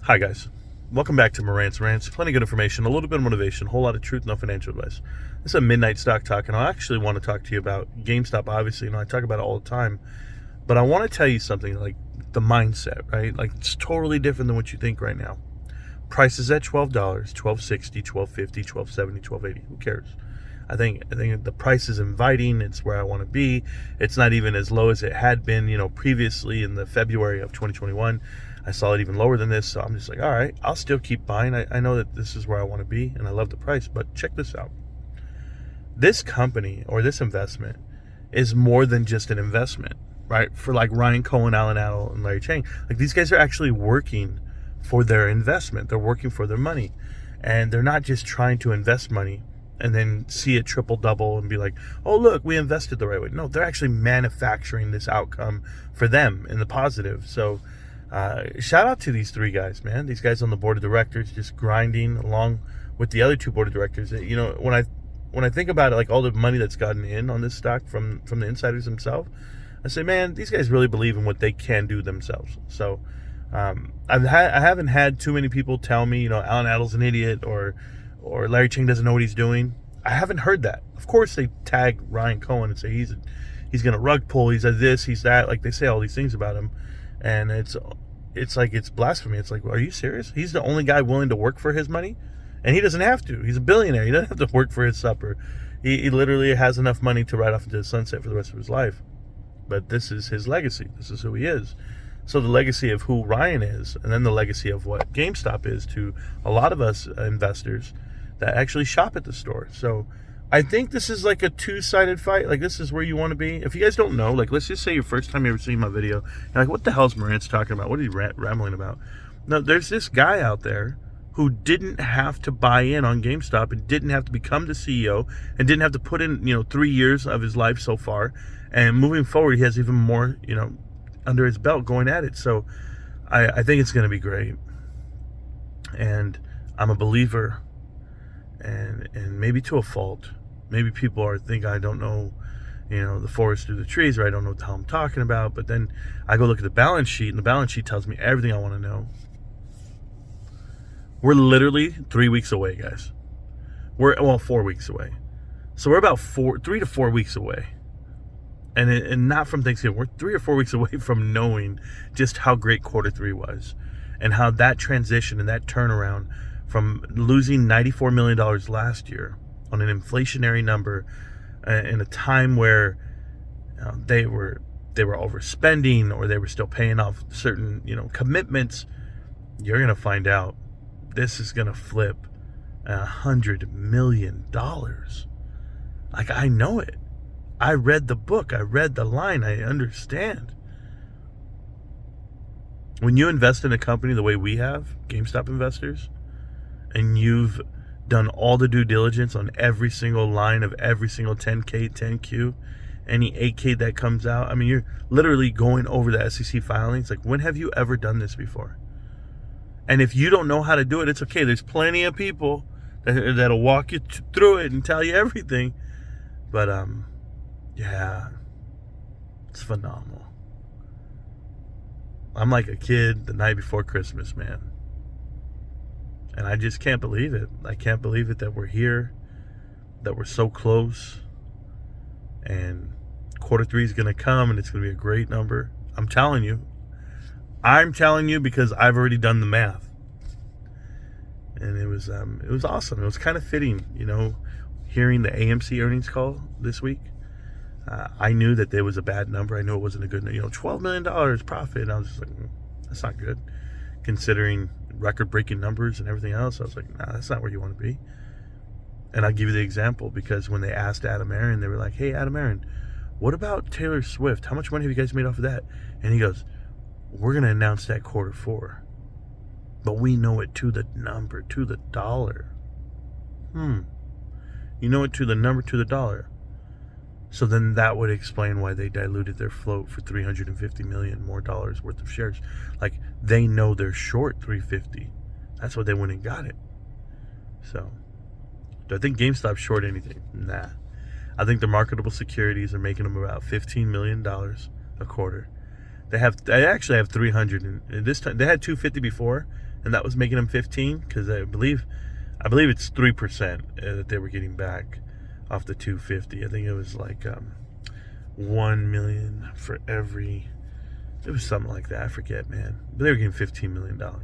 Hi guys, welcome back to Morant's Rants. Plenty of good information, a little bit of motivation, a whole lot of truth, no financial advice. This is a midnight stock talk, and I actually want to talk to you about GameStop. Obviously, I talk about it all the time, but I want to tell you something like the mindset, right? Like it's totally different than what you think right now. Price is at $12, $12.60, $12.50, $12.70, $12.80. Who cares? I think the price is inviting. It's where I want to be. It's not even as low as it had been, previously in the February of 2021. I saw it even lower than this, so I'm just like, all right, I'll still keep buying. I know that this is where I want to be, and I love the price. But check this out. This company or this investment is more than just an investment, right? For like Ryan Cohen, Alan Adel, and Larry Chang. Like these guys are actually working for their investment. They're working for their money. And they're not just trying to invest money and then see it triple double and be like, oh, look, we invested the right way. No, they're actually manufacturing this outcome for them in the positive. So shout out to these three guys, man. These guys on the board of directors just grinding along with the other two board of directors. When I think about it, like all the money that's gotten in on this stock from the insiders themselves, I say, man, these guys really believe in what they can do themselves. So I haven't had too many people tell me, Alan Adel's an idiot or Larry Chang doesn't know what he's doing. I haven't heard that. Of course, they tag Ryan Cohen and say he's going to rug pull, he's a this, he's that. Like they say all these things about him, and it's like it's blasphemy. It's like, well, are you serious? He's the only guy willing to work for his money, and he doesn't have to. He's a billionaire. He doesn't have to work for his supper. He literally has enough money to ride off into the sunset for the rest of his life. But this is his legacy. This is who he is. So the legacy of who Ryan is, and then the legacy of what GameStop is to a lot of us investors that actually shop at the store. So I think this is like a two-sided fight. Like this is where you want to be. If you guys don't know, like let's just say your first time you ever seen my video, you're like, what the hell's Morant's talking about? What are you rambling about? No, there's this guy out there who didn't have to buy in on GameStop and didn't have to become the CEO and didn't have to put in, 3 years of his life so far. And moving forward, he has even more, under his belt going at it. So I think it's going to be great. And I'm a believer, and maybe to a fault. Maybe people think I don't know, the forest through the trees, or I don't know what the hell I'm talking about. But then I go look at the balance sheet, and the balance sheet tells me everything I want to know. We're literally 3 weeks away, guys. 4 weeks away. So we're about 3 to 4 weeks away. And not from Thanksgiving. We're 3 or 4 weeks away from knowing just how great quarter three was, and how that transition and that turnaround from losing $94 million last year on an inflationary number in a time where they were overspending, or they were still paying off certain commitments. You're gonna find out this is gonna flip $100 million. Like, I know it. I read the book. I read the line. I understand. When you invest in a company the way we have, GameStop investors, and you've done all the due diligence on every single line of every single 10K, 10Q, any 8K that comes out, I mean, you're literally going over the SEC filings. Like, when have you ever done this before? And if you don't know how to do it, it's okay. There's plenty of people that'll walk you through it and tell you everything. But, yeah, it's phenomenal. I'm like a kid the night before Christmas, man. And I just can't believe it. I can't believe it that we're here, that we're so close. And quarter three is going to come, and it's going to be a great number. I'm telling you because I've already done the math. And it was awesome. It was kind of fitting, hearing the AMC earnings call this week. I knew that there was a bad number. I knew it wasn't a good, $12 million profit. And I was just like, that's not good. Considering record-breaking numbers and everything else, I was like, nah, that's not where you want to be. And I'll give you the example, because when they asked Adam Aaron, they were like, hey, Adam Aaron, what about Taylor Swift? How much money have you guys made off of that? And he goes, we're going to announce that quarter four. But we know it to the number, to the dollar. You know it to the number, to the dollar. So then that would explain why they diluted their float for $350 million more dollars worth of shares. Like, they know they're short 350. That's why they went and got it. So, do I think GameStop's short anything? Nah. I think the marketable securities are making them about $15 million a quarter. They actually have 300, and this time they had 250 before, and that was making them 15, because I believe it's 3% that they were getting back off the 250. I think it was like 1 million for every. It was something like that. I forget, man. But they were getting $15 million. I'm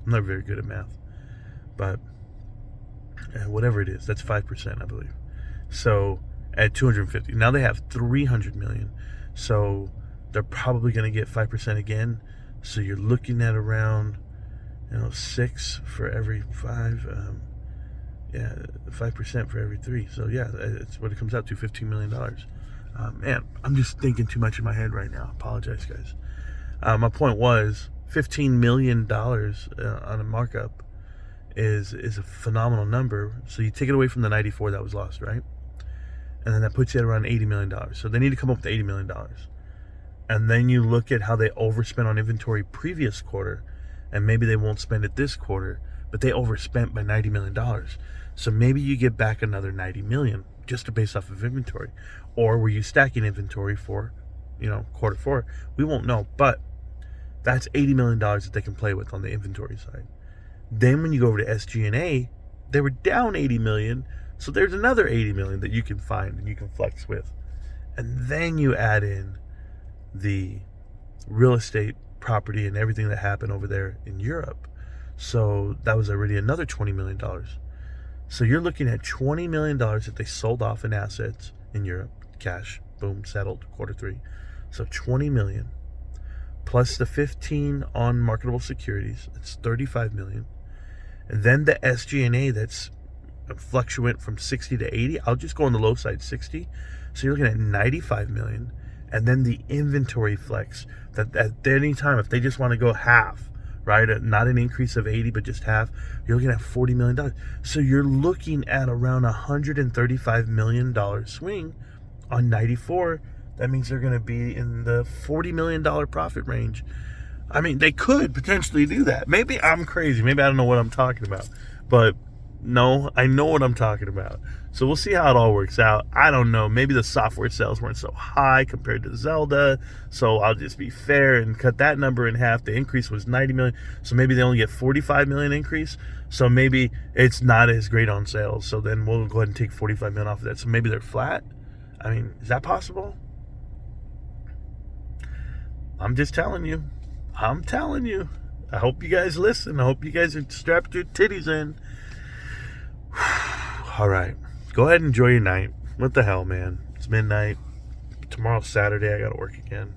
not very good at math, but whatever it is, that's 5%, I believe. So at 250, now they have 300 million. So they're probably going to get 5% again. So you're looking at around, 6 for every 5. 5% for every 3. So yeah, that's what it comes out to, $15 million. Man, I'm just thinking too much in my head right now. Apologize, guys. My point was $15 million on a markup is a phenomenal number. So you take it away from the 94 that was lost, right? And then that puts you at around $80 million. So they need to come up with $80 million. And then you look at how they overspent on inventory previous quarter, and maybe they won't spend it this quarter, but they overspent by $90 million. So maybe you get back another $90 million just based off of inventory. Or were you stacking inventory for, quarter 4? We won't know, but that's $80 million that they can play with on the inventory side. Then when you go over to SG&A, they were down $80 million. So there's another $80 million that you can find and you can flex with. And then you add in the real estate property and everything that happened over there in Europe. So that was already another $20 million. So you're looking at $20 million that they sold off in assets in Europe. Cash, boom, settled, quarter 3. So $20 million. Plus the 15 on marketable securities. It's $35 million. And then the SG&A that's fluctuant from 60 to 80. I'll just go on the low side, 60. So you're looking at $95 million. And then the inventory flex that at any time, if they just want to go half, right? Not an increase of 80, but just half, you're looking at $40 million. So you're looking at around $135 million swing on 94. That means they're going to be in the $40 million profit range. I mean, they could potentially do that. Maybe I'm crazy. Maybe I don't know what I'm talking about. But no, I know what I'm talking about. So we'll see how it all works out. I don't know. Maybe the software sales weren't so high compared to Zelda. So I'll just be fair and cut that number in half. The increase was 90 million. So maybe they only get 45 million increase. So maybe it's not as great on sales. So then we'll go ahead and take 45 million off of that. So maybe they're flat. I mean, is that possible? I'm just telling you. I'm telling you. I hope you guys listen. I hope you guys are strapped your titties in. All right. Go ahead and enjoy your night. What the hell, man? It's midnight. Tomorrow's Saturday. I got to work again.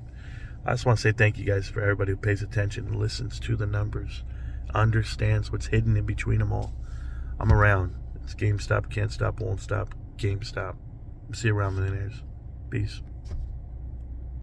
I just want to say thank you guys for everybody who pays attention and listens to the numbers, understands what's hidden in between them all. I'm around. It's GameStop, can't stop, won't stop. GameStop. See you around, millionaires. Peace.